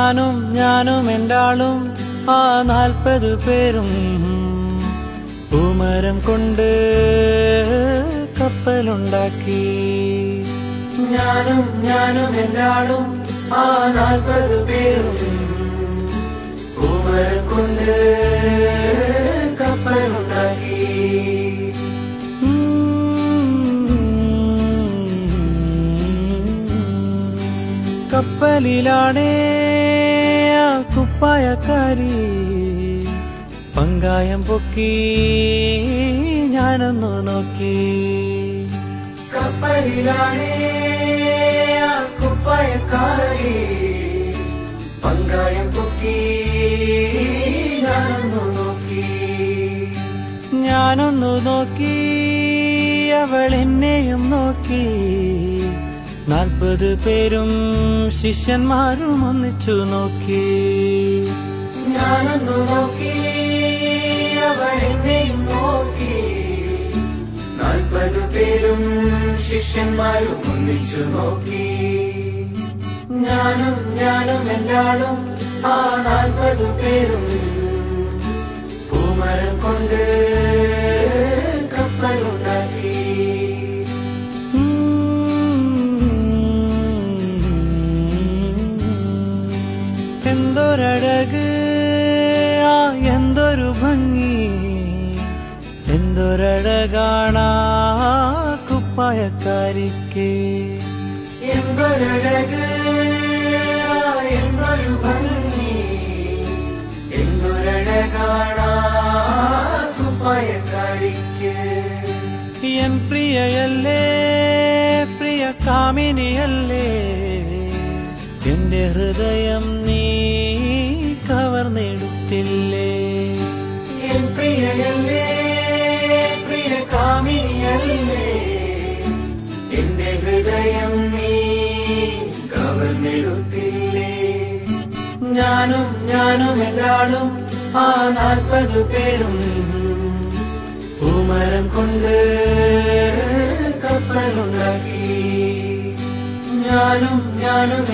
ഞാനും എന്റാളും ആ 40 പേരും പൂമരം കൊണ്ട് കപ്പലുണ്ടാക്കി. ഞാനും എന്റാളും ആ 40 പേരും പൂമരം കൊണ്ട് കപ്പലുണ്ടാക്കി. കപ്പലിലാണേ ആ കുപ്പായക്കാരി പങ്കായം പൊക്കി ഞാനൊന്നു നോക്കി. കപ്പലിലാണേ ആ കുപ്പായക്കാരി പങ്കായം പൊക്കി ഞാനൊന്നു നോക്കി. അവൾ എന്നെയും നോക്കി. 40 പേരും ശിഷ്യന്മാരും ഒന്നിച്ചു നോക്കി. ഞാനൊന്നു നോക്കി. അവൾ എന്നെയും നോക്കി. 40 പേരും ശിഷ്യന്മാരും ഒന്നിച്ചു നോക്കി. ഞാനും എന്റാളും ആ 40 പേരും പൂമരം കൊണ്ട് കപ്പലുണ്ടാക്കി. എന്തൊരഴക് ആ എന്തൊരു ഭംഗി, എന്തൊരഴകാണാ കുപ്പായക്കാരിക്ക്. എന്തൊരഴക് എന്തൊരു ഭംഗി, എന്തൊരഴകാണാ കുപ്പായക്കാരിക്ക്. എൻ പ്രിയയല്ലേ, പ്രിയ കാമിനിയല്ലേ, എന്റെ ഹൃദയം നീ കവർന്നെടുത്തില്ലേ. എൻ പ്രിയയല്ലേ, പ്രിയ കാമിനിയല്ലേ, എന്റെ ഹൃദയം നീ കവർന്നെടുത്തില്ലേ. ഞാനും എന്റാളും ആ 40 പേരും പൂമരം കൊണ്ട് കപ്പലുണ്ടാക്കി. ഞാനും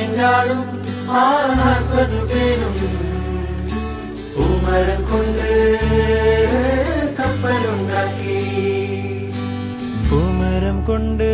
എന്റാളും ആ 40 പേരും പൂമരം കൊണ്ട് കപ്പലുണ്ടാക്കി. പൂമരം കൊണ്ട്